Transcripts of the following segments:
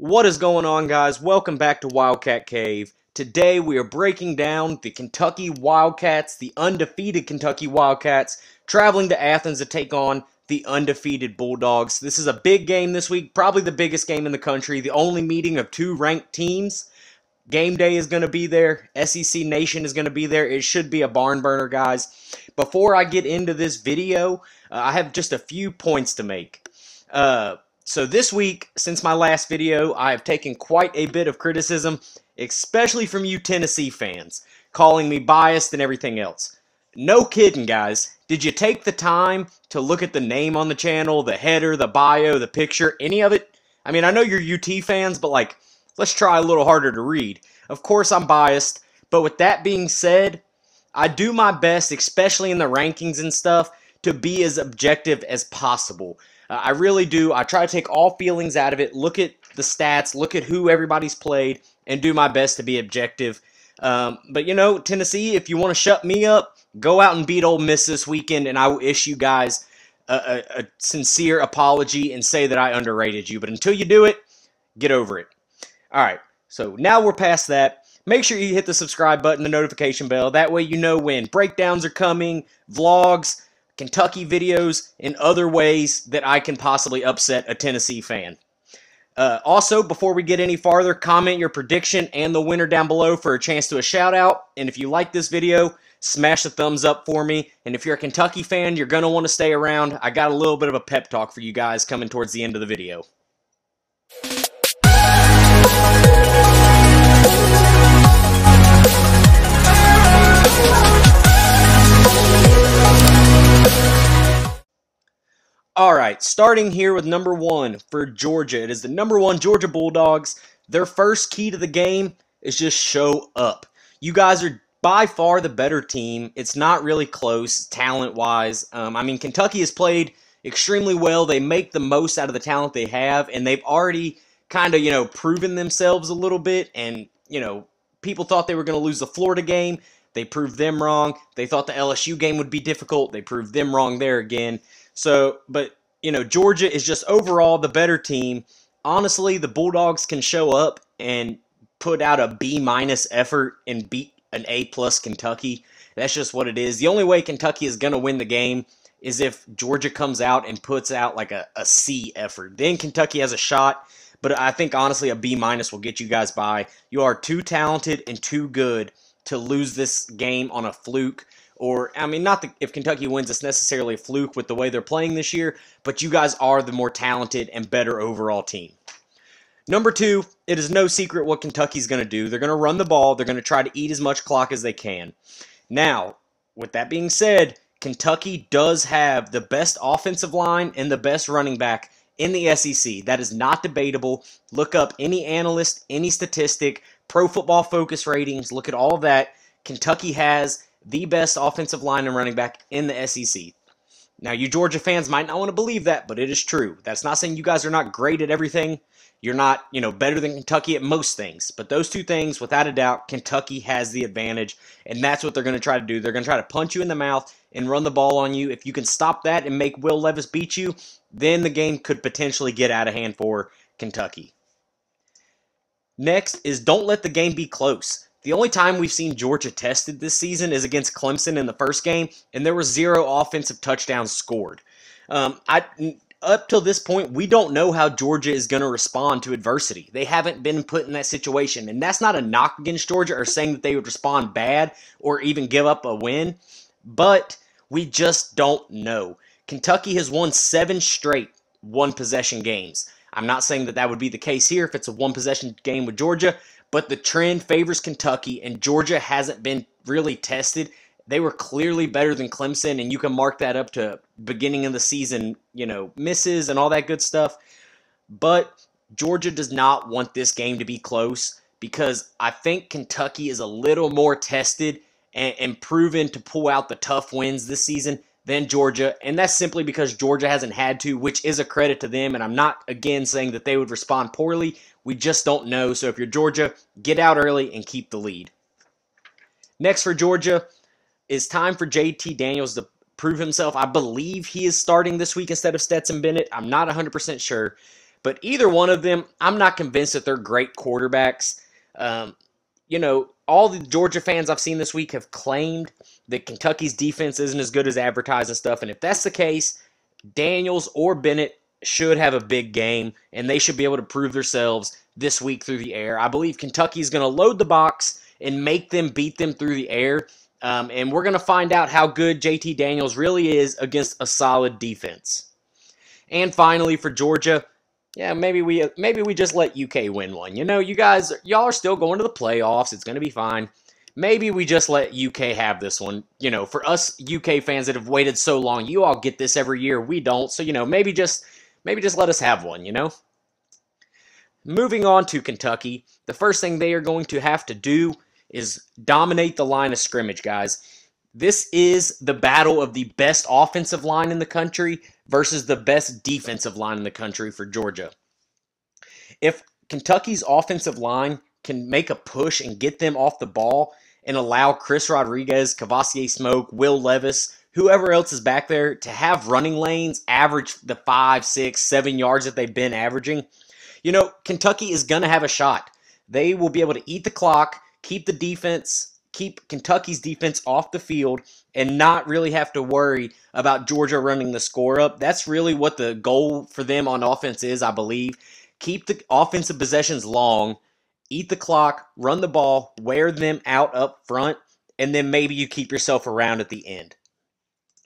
What is going on, guys? Welcome back to Wildcat Cave. Today we are breaking down the Kentucky Wildcats, the undefeated Kentucky Wildcats, traveling to Athens to take on the undefeated Bulldogs. This is a big game this week, probably the biggest game in the country, the only meeting of two ranked teams. Game day is going to be there. SEC Nation is going to be there. It should be a barn burner, guys. Before I get into this video, I have just a few points to make. So this week, since my last video, I have taken quite a bit of criticism, especially from you Tennessee fans, calling me biased and everything else. No kidding, guys. Did you take the time to look at the name on the channel, the header, the bio, the picture, any of it? I mean, I know you're UT fans, but let's try a little harder to read. Of course, I'm biased, but with that being said, I do my best, especially in the rankings and stuff, to be as objective as possible. I really do. I try to take all feelings out of it, look at the stats, look at who everybody's played, and do my best to be objective. But, you know, Tennessee, if you want to shut me up, go out and beat Ole Miss this weekend, and I will issue guys a sincere apology and say that I underrated you. But until you do it, get over it. All right, so now we're past that. Make sure you hit the subscribe button, the notification bell. That way you know when breakdowns are coming, vlogs, Kentucky videos, and other ways that I can possibly upset a Tennessee fan. Also, before we get any farther, comment your prediction and the winner down below for a chance to a shout out. And if you like this video, smash the thumbs up for me. And if you're a Kentucky fan, you're going to want to stay around. I got a little bit of a pep talk for you guys coming towards the end of the video. Alright, starting here with number 1 for Georgia. It is the number 1 Georgia Bulldogs. Their first key to the game is just show up. You guys are by far the better team. It's not really close talent-wise. I mean, Kentucky has played extremely well. They make the most out of the talent they have, and they've already kind of, proven themselves a little bit. And, people thought they were going to lose the Florida game. They proved them wrong. They thought the LSU game would be difficult. They proved them wrong there again. So, but, Georgia is just overall the better team. Honestly, the Bulldogs can show up and put out a B- effort and beat an A+ Kentucky. That's just what it is. The only way Kentucky is going to win the game is if Georgia comes out and puts out like a C effort. Then Kentucky has a shot, but I think honestly a B- will get you guys by. You are too talented and too good to lose this game on a fluke. Or, I mean, not that if Kentucky wins, it's necessarily a fluke with the way they're playing this year, but you guys are the more talented and better overall team. Number 2, it is no secret what Kentucky's going to do. They're going to run the ball. They're going to try to eat as much clock as they can. Now, with that being said, Kentucky does have the best offensive line and the best running back in the SEC. That is not debatable. Look up any analyst, any statistic, Pro Football Focus ratings. Look at all of that. Kentucky has the best offensive line and running back in the SEC. Now, you Georgia fans might not want to believe that, but it is true. That's not saying you guys are not great at everything. You're not, better than Kentucky at most things. But those two things, without a doubt, Kentucky has the advantage, and that's what they're going to try to do. They're going to try to punch you in the mouth and run the ball on you. If you can stop that and make Will Levis beat you, then the game could potentially get out of hand for Kentucky. Next is don't let the game be close. The only time we've seen Georgia tested this season is against Clemson in the first game, and there were 0 offensive touchdowns scored. Up till this point, we don't know how Georgia is going to respond to adversity. They haven't been put in that situation, and that's not a knock against Georgia or saying that they would respond bad or even give up a win, but we just don't know. Kentucky has won 7 straight one-possession games. I'm not saying that that would be the case here if it's a one-possession game with Georgia, but the trend favors Kentucky, and Georgia hasn't been really tested. They were clearly better than Clemson, and you can mark that up to beginning of the season, misses and all that good stuff. But Georgia does not want this game to be close because I think Kentucky is a little more tested and proven to pull out the tough wins this season than Georgia, and that's simply because Georgia hasn't had to, which is a credit to them, and I'm not, again, saying that they would respond poorly. We just don't know, so if you're Georgia, get out early and keep the lead. Next for Georgia, it's time for JT Daniels to prove himself. I believe he is starting this week instead of Stetson Bennett. I'm not 100% sure, But either one of them, I'm not convinced that they're great quarterbacks. All the Georgia fans I've seen this week have claimed that Kentucky's defense isn't as good as advertised and stuff. And if that's the case, Daniels or Bennett should have a big game, and they should be able to prove themselves this week through the air. I believe Kentucky's going to load the box and make them beat them through the air. And we're going to find out how good JT Daniels really is against a solid defense. And finally, for Georgia, yeah, maybe we just let UK win one. You y'all are still going to the playoffs. It's going to be fine. Maybe we just let UK have this one. For us UK fans that have waited so long, you all get this every year. We don't. So, maybe just let us have one, Moving on to Kentucky, the first thing they are going to have to do is dominate the line of scrimmage, guys. This is the battle of the best offensive line in the country versus the best defensive line in the country for Georgia. If Kentucky's offensive line can make a push and get them off the ball and allow Chris Rodriguez, Cavassier Smoke, Will Levis, whoever else is back there to have running lanes average the 5, 6, 7 yards that they've been averaging, Kentucky is going to have a shot. They will be able to eat the clock, keep Kentucky's defense off the field, and not really have to worry about Georgia running the score up. That's really what the goal for them on offense is, I believe. Keep the offensive possessions long, eat the clock, run the ball, wear them out up front, and then maybe you keep yourself around at the end.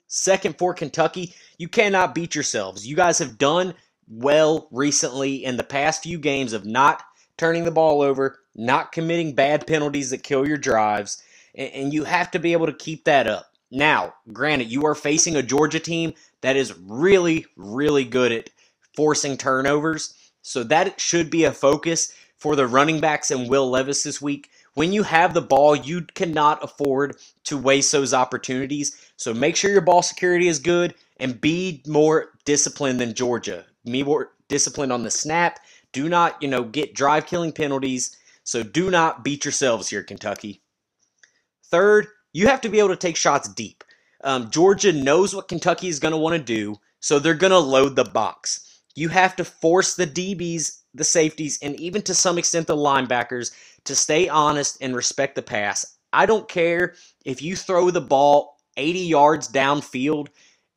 Second, for Kentucky, you cannot beat yourselves. You guys have done well recently in the past few games of not turning the ball over, not committing bad penalties that kill your drives, and you have to be able to keep that up. Now, granted, you are facing a Georgia team that is really, really good at forcing turnovers, so that should be a focus for the running backs and Will Levis this week. When you have the ball, you cannot afford to waste those opportunities, so make sure your ball security is good and be more disciplined than Georgia. Be more disciplined on the snap. Do not, get drive-killing penalties, so do not beat yourselves here, Kentucky. Third, you have to be able to take shots deep. Georgia knows what Kentucky is going to want to do, so they're going to load the box. You have to force the DBs, the safeties, and even to some extent the linebackers to stay honest and respect the pass. I don't care if you throw the ball 80 yards downfield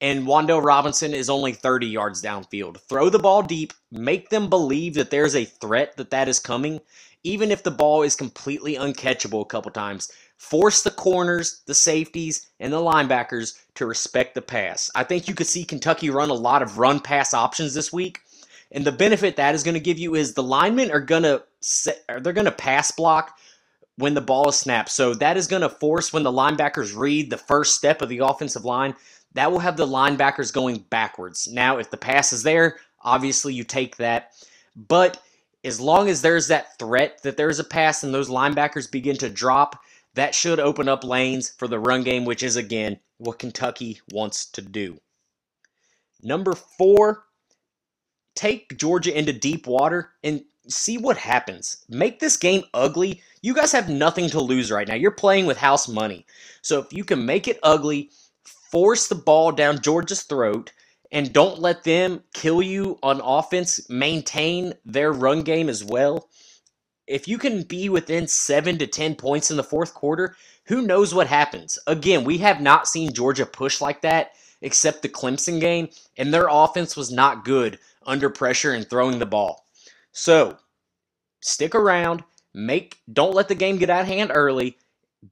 and Wan'Dale Robinson is only 30 yards downfield. Throw the ball deep, make them believe that there's a threat that is coming, even if the ball is completely uncatchable a couple times. Force the corners, the safeties, and the linebackers to respect the pass. I think you could see Kentucky run a lot of run-pass options this week, and the benefit that is going to give you is the linemen are going to pass block when the ball is snapped. So that is going to force when the linebackers read the first step of the offensive line, that will have the linebackers going backwards. Now, if the pass is there, obviously you take that. But as long as there's that threat that there's a pass and those linebackers begin to drop, that should open up lanes for the run game, which is, again, what Kentucky wants to do. Number 4, take Georgia into deep water and see what happens. Make this game ugly. You guys have nothing to lose right now. You're playing with house money. So if you can make it ugly, force the ball down Georgia's throat, and don't let them kill you on offense, maintain their run game as well. If you can be within 7 to 10 points in the fourth quarter, who knows what happens? Again, we have not seen Georgia push like that except the Clemson game, and their offense was not good under pressure and throwing the ball. So, stick around, don't let the game get out of hand early,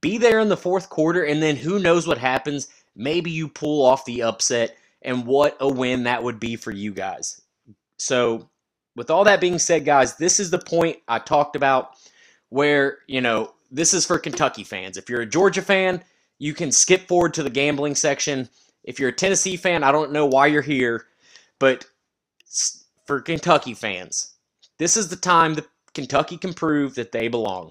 be there in the fourth quarter, and then who knows what happens? Maybe you pull off the upset, and what a win that would be for you guys. So, with all that being said, guys, this is the point I talked about where, this is for Kentucky fans. If you're a Georgia fan, you can skip forward to the gambling section. If you're a Tennessee fan, I don't know why you're here, but for Kentucky fans, this is the time that Kentucky can prove that they belong.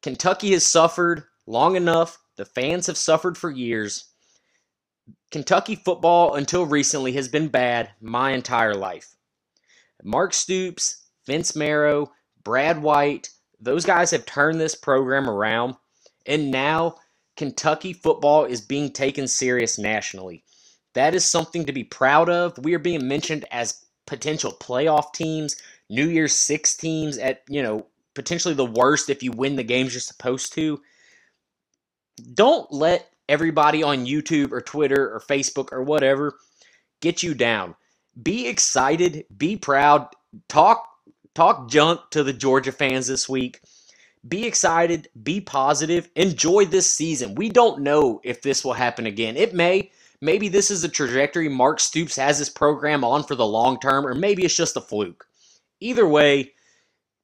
Kentucky has suffered long enough. The fans have suffered for years. Kentucky football, until recently, has been bad my entire life. Mark Stoops, Vince Marrow, Brad White, those guys have turned this program around, and now Kentucky football is being taken serious nationally. That is something to be proud of. We are being mentioned as potential playoff teams, New Year's Six teams at, potentially the worst if you win the games you're supposed to. Don't let everybody on YouTube or Twitter or Facebook or whatever get you down. Be excited, be proud, talk junk to the Georgia fans this week. Be excited, be positive, enjoy this season. We don't know if this will happen again. It may. Maybe this is the trajectory Mark Stoops has this program on for the long term, or maybe it's just a fluke. Either way,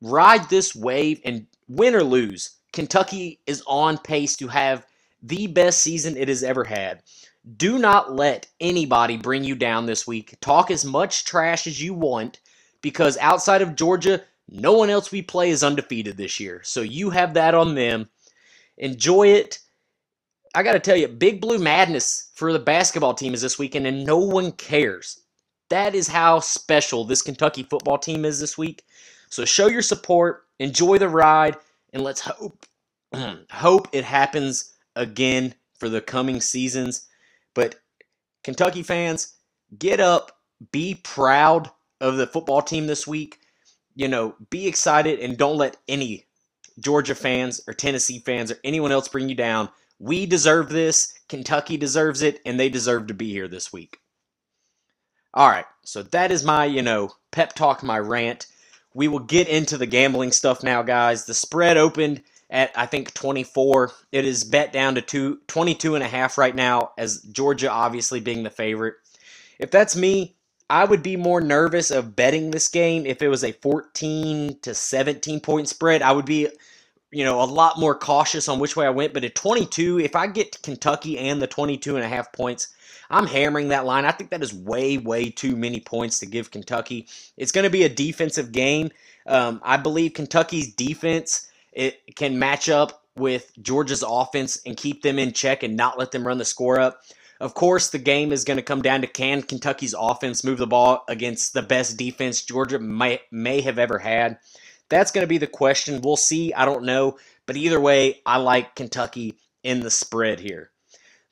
ride this wave, and win or lose, Kentucky is on pace to have the best season it has ever had. Do not let anybody bring you down this week. Talk as much trash as you want, because outside of Georgia, no one else we play is undefeated this year. So you have that on them. Enjoy it. I got to tell you, Big Blue Madness for the basketball team is this weekend, and no one cares. That is how special this Kentucky football team is this week. So show your support, enjoy the ride, and let's hope it happens again for the coming seasons. But Kentucky fans, get up, be proud of the football team this week. Be excited, and don't let any Georgia fans or Tennessee fans or anyone else bring you down. We deserve this. Kentucky deserves it, and they deserve to be here this week. All right, so that is my, pep talk, my rant. We will get into the gambling stuff now, guys. The spread opened at, I think, 24. It is bet down to 22.5 right now, as Georgia obviously being the favorite. If that's me, I would be more nervous of betting this game if it was a 14 to 17 point spread. I would be a lot more cautious on which way I went. But at 22, if I get Kentucky and the 22.5 points, I'm hammering that line. I think that is way, way too many points to give Kentucky. It's going to be a defensive game. I believe Kentucky's defense, it can match up with Georgia's offense and keep them in check and not let them run the score up. Of course, the game is going to come down to, can Kentucky's offense move the ball against the best defense Georgia may have ever had? That's going to be the question. We'll see. I don't know. But either way, I like Kentucky in the spread here.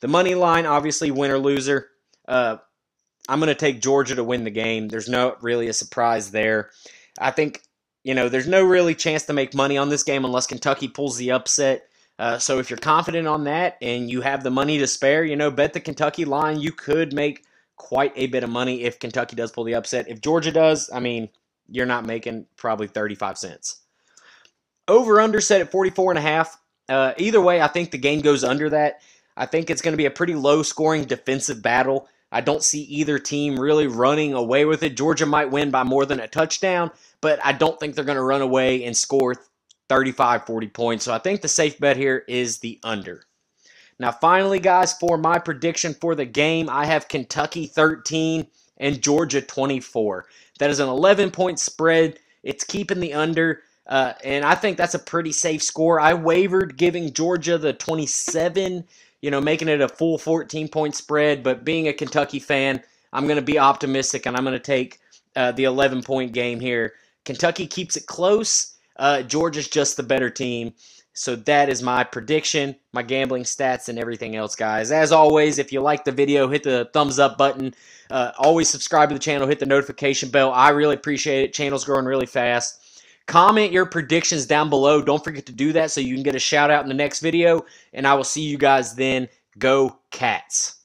The money line, obviously, win or loser. I'm going to take Georgia to win the game. There's no really a surprise there. I think, there's no really chance to make money on this game unless Kentucky pulls the upset. So if you're confident on that and you have the money to spare, bet the Kentucky line. You could make quite a bit of money if Kentucky does pull the upset. If Georgia does, you're not making probably 35 cents. Over-under set at 44.5. Either way, I think the game goes under that. I think it's going to be a pretty low-scoring defensive battle. I don't see either team really running away with it. Georgia might win by more than a touchdown, but I don't think they're going to run away and score 35, 40 points. So I think the safe bet here is the under. Now, finally, guys, for my prediction for the game, I have Kentucky 13 and Georgia 24. That is an 11-point spread. It's keeping the under, and I think that's a pretty safe score. I wavered giving Georgia the 27, making it a full 14-point spread, but being a Kentucky fan, I'm going to be optimistic, and I'm going to take the 11-point game here. Kentucky keeps it close. Georgia's just the better team. So that is my prediction, my gambling stats, and everything else, guys. As always, if you like the video, hit the thumbs up button. Always subscribe to the channel. Hit the notification bell. I really appreciate it. Channel's growing really fast. Comment your predictions down below. Don't forget to do that so you can get a shout out in the next video. And I will see you guys then. Go Cats.